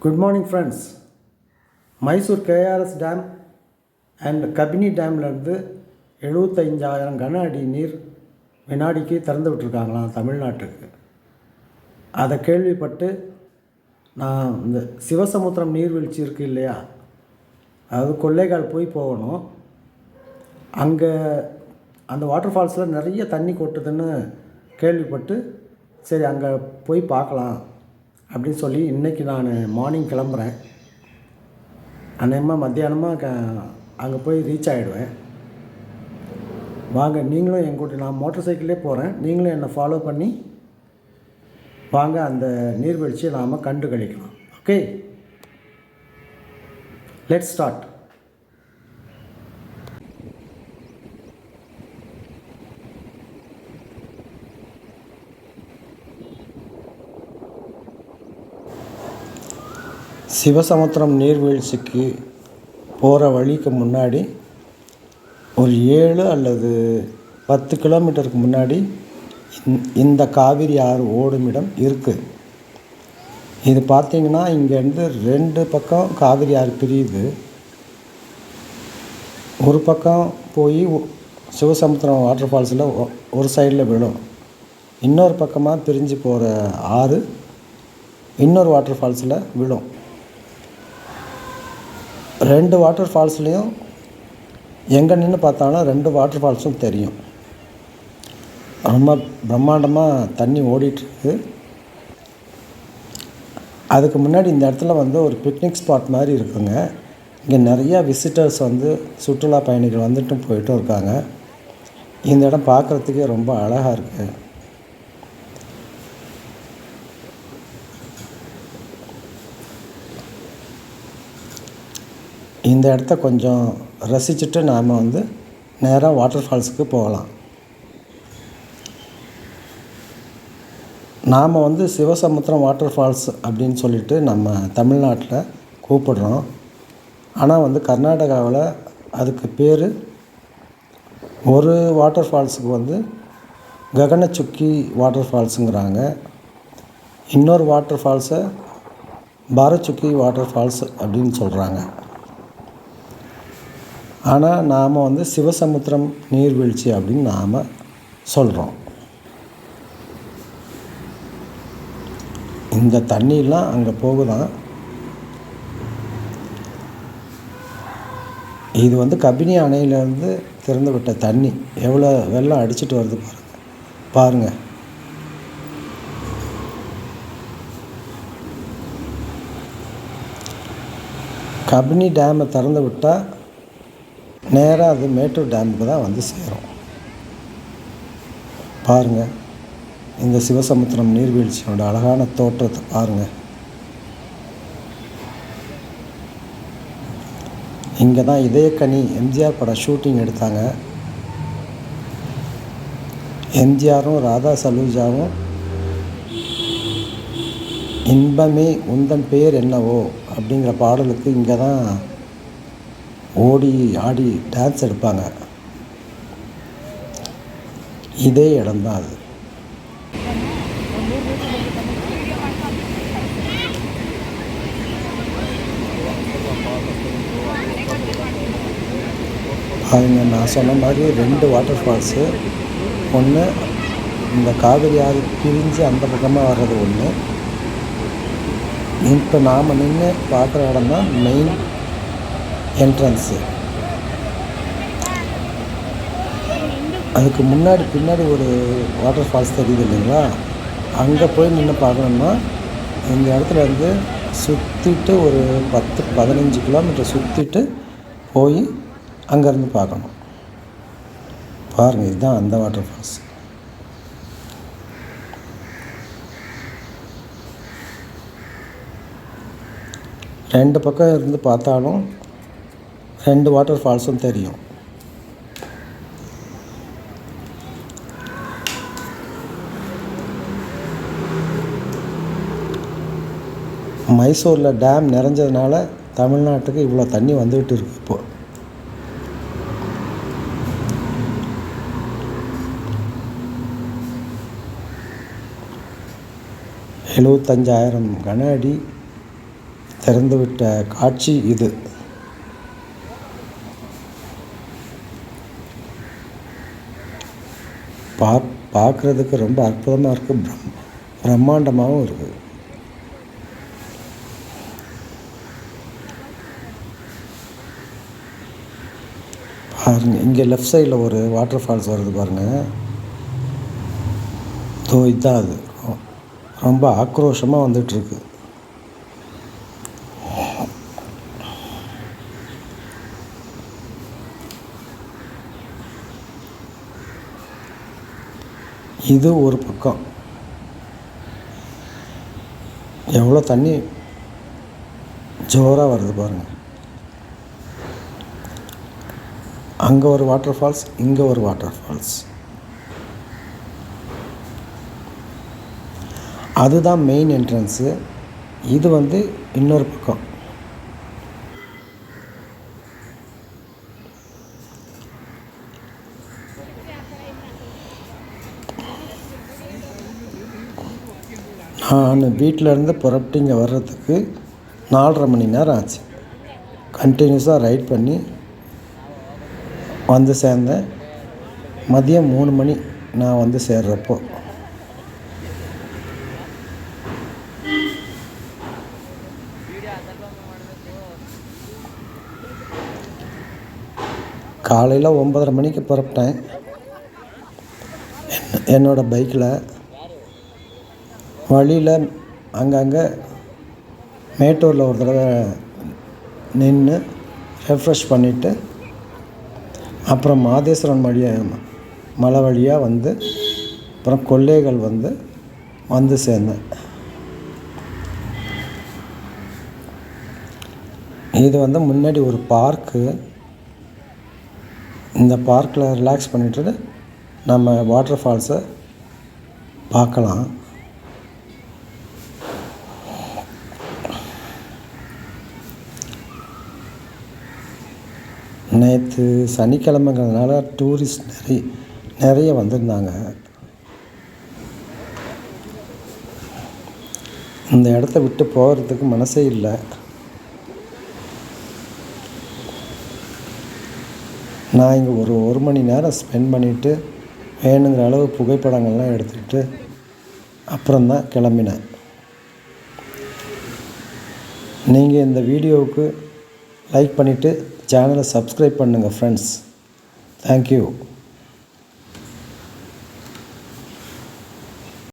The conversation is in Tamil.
Good morning friends. Mysore KRS dam and Kabini டேம்லேருந்து 75,000 கன அடி நீர் வினாடிக்கு திறந்து விட்டுருக்காங்களாம் தமிழ்நாட்டுக்கு. அதை கேள்விப்பட்டு நான் இந்த சிவசமுத்திரம் நீர்வீழ்ச்சி இருக்குது இல்லையா, அது கொள்ளைக்கால் போகணும். அங்கே அந்த வாட்டர் ஃபால்ஸில் நிறைய தண்ணி கொட்டுதுன்னு கேள்விப்பட்டு சரி அங்கே போய் பார்க்கலாம் அப்படின்னு சொல்லி இன்றைக்கி நான் மார்னிங் கிளம்புறேன். அநேகமாக மத்தியானமாக அங்கே போய் ரீச் ஆகிடுவேன். வாங்க, நீங்களும் என் கூட, நான் மோட்டர் சைக்கிளே போகிறேன், நீங்களும் என்னை ஃபாலோ பண்ணி வாங்க, அந்த நீர்வீழ்ச்சியை நாம் கண்டு கழிக்கலாம். Okay, let's start. சிவசமுத்திரம் நீர்வீழ்ச்சிக்கு போகிற வழிக்கு முன்னாடி ஒரு 7 அல்லது 10 கிலோமீட்டருக்கு முன்னாடி இந்த காவிரி ஆறு ஓடும் இடம் இருக்குது. இது பார்த்திங்கன்னா இங்கேருந்து 2 பக்கம் காவிரி ஆறு பிரியுது. ஒரு பக்கம் போய் சிவசமுத்திரம் வாட்டர் ஃபால்ஸில் ஒரு சைடில் விழும். இன்னொரு பக்கமாக பிரிஞ்சு போகிற ஆறு இன்னொரு வாட்டர் ஃபால்ஸில் விழும். 2 வாட்டர் ஃபால்ஸ்லேயும் எங்கே நின்று பார்த்தாலும் 2 வாட்டர் ஃபால்ஸும் தெரியும். ரொம்ப பிரம்மாண்டமாக தண்ணி ஓடிட்டுருக்கு. அதுக்கு முன்னாடி இந்த இடத்துல ஒரு பிக்னிக் ஸ்பாட் மாதிரி இருக்குங்க. இங்கே நிறையா விசிட்டர்ஸ் சுற்றுலா பயணிகள் வந்துட்டும் போயிட்டும் இருக்காங்க. இந்த இடம் பார்க்குறதுக்கே ரொம்ப அழகாக இருக்குது. இந்த இடத்த கொஞ்சம் ரசிச்சுட்டு நாம் நேராக வாட்டர் ஃபால்ஸுக்கு போகலாம். நாம் சிவசமுத்திரம் வாட்டர் ஃபால்ஸ் அப்படின்னு சொல்லிட்டு நம்ம தமிழ்நாட்டில் கூப்பிடுறோம். ஆனால் கர்நாடகாவில் அதுக்கு பேர், ஒரு வாட்டர் ஃபால்ஸுக்கு ககனச்சுக்கி வாட்டர் ஃபால்ஸுங்கிறாங்க. இன்னொரு வாட்டர் ஃபால்ஸை பாரச்சுக்கி வாட்டர் ஃபால்ஸ் அப்படின்னு சொல்கிறாங்க. ஆனால் நாம் சிவசமுத்திரம் நீர்வீழ்ச்சி அப்படின்னு நாம் சொல்கிறோம். இந்த தண்ணியெலாம் அங்கே போகுதான். இது கபினி அணையிலேருந்து திறந்து விட்ட தண்ணி. எவ்வளோ வெள்ளம் அடிச்சிட்டு வருது பாருங்கள். கபினி டேமை திறந்து விட்டால் நேராக அது மேட்டூர் டேமுக்கு தான் சேரும். பாருங்கள், இந்த சிவசமுத்திரம் நீர்வீழ்ச்சியோட அழகான தோற்றத்தை பாருங்கள். இங்கே தான் இதயக்கனி எம்ஜிஆர் படம் ஷூட்டிங் எடுத்தாங்க. எம்ஜிஆரும் ராதா சலூஜாவும் இன்பமே உந்தன் பேர் என்னவோ அப்படிங்கிற பாடலுக்கு இங்கே தான் ஓடி ஆடி டான்ஸ் எடுப்பாங்க. இதே இடம்தான் அது. பாருங்க, நான் சொன்ன மாதிரி 2 வாட்டர் ஃபால்ஸு. ஒன்று இந்த காவிரி ஆறு பிரிஞ்சு அந்த பக்கமாக வர்றது ஒன்று. இப்போ நாம் நின்று பார்க்குற இடம் தான் மெயின் என்ட்ரன்ஸு. அதுக்கு பின்னாடி ஒரு வாட்டர் ஃபால்ஸ் தெரியுது இல்லைங்களா, அங்கே போய் நின்று பார்க்கணுன்னா இந்த இடத்துல சுற்றிட்டு ஒரு 10-15 கிலோமீட்டர் சுற்றிட்டு போய் அங்கேருந்து பார்க்கணும். பாருங்கள், இதுதான் அந்த வாட்டர் ஃபால்ஸ். ரெண்டு பக்கம் இருந்து பார்த்தாலும் 2 வாட்டர் ஃபால்ஸும் தெரியும். மைசூரில் டேம் நிறைஞ்சதுனால தமிழ்நாட்டுக்கு இவ்வளோ தண்ணி வந்துக்கிட்டு இருக்கு. இப்போது 75,000 கன அடி திறந்துவிட்ட காட்சி இது. பார்க்குறதுக்கு ரொம்ப அற்புதமாக இருக்குது, பிரம்மாண்டமாகவும் இருக்குது. பாருங்கள், இங்கே லெஃப்ட் சைடில் ஒரு வாட்டர் ஃபால்ஸ் வருது பாருங்கள். இதுதான் அது. ரொம்ப ஆக்ரோஷமாக வந்துட்டுருக்கு. இது ஒரு பக்கம் எவ்வளோ தண்ணி ஜோராக வருது பாருங்கள். அங்கே ஒரு வாட்டர் ஃபால்ஸ், இங்கே ஒரு வாட்டர் ஃபால்ஸ். அதுதான் மெயின் என்ட்ரன்ஸு. இது இன்னொரு பக்கம். நான் வீட்டிலேருந்து புறப்பட்டு இங்கே வர்றதுக்கு 4.5 மணி நேரம் ஆச்சு. கண்டினியூஸாக ரைட் பண்ணி வந்து சேர்ந்தேன். மதியம் 3 மணி நான் சேர்றப்போ. காலையில் 9:30 மணிக்கு புறப்பட்டேன் என்னோடய பைக்கில். வழியில் அங்கங்கே மேட்டூரில் ஒரு தடவை நின்று ரெஃப்ரெஷ் பண்ணிவிட்டு அப்புறம் மாதேஸ்வரன் மலை வழியாக அப்புறம் கொல்லேகள் வந்து சேர்ந்தேன். இது முன்னாடி ஒரு பார்க்கு. இந்த பார்க்கில் ரிலாக்ஸ் பண்ணிவிட்டு நம்ம வாட்டர் ஃபால்ஸை பார்க்கலாம். நேற்று சனிக்கிழமைங்கிறதுனால டூரிஸ்ட் நிறைய வந்திருந்தாங்க. இந்த இடத்த விட்டு போகிறதுக்கு மனசே இல்லை. நான் இங்கே ஒரு மணி நேரம் ஸ்பெண்ட் பண்ணிவிட்டு வேணுங்கிற அளவு புகைப்படங்கள்லாம் எடுத்துக்கிட்டு அப்புறம்தான் கிளம்பினேன். நீங்கள் இந்த வீடியோவுக்கு லைக் பண்ணிவிட்டு சேனலை சப்ஸ்கிரைப் பண்ணுங்கள் ஃப்ரெண்ட்ஸ். தேங்க்யூ.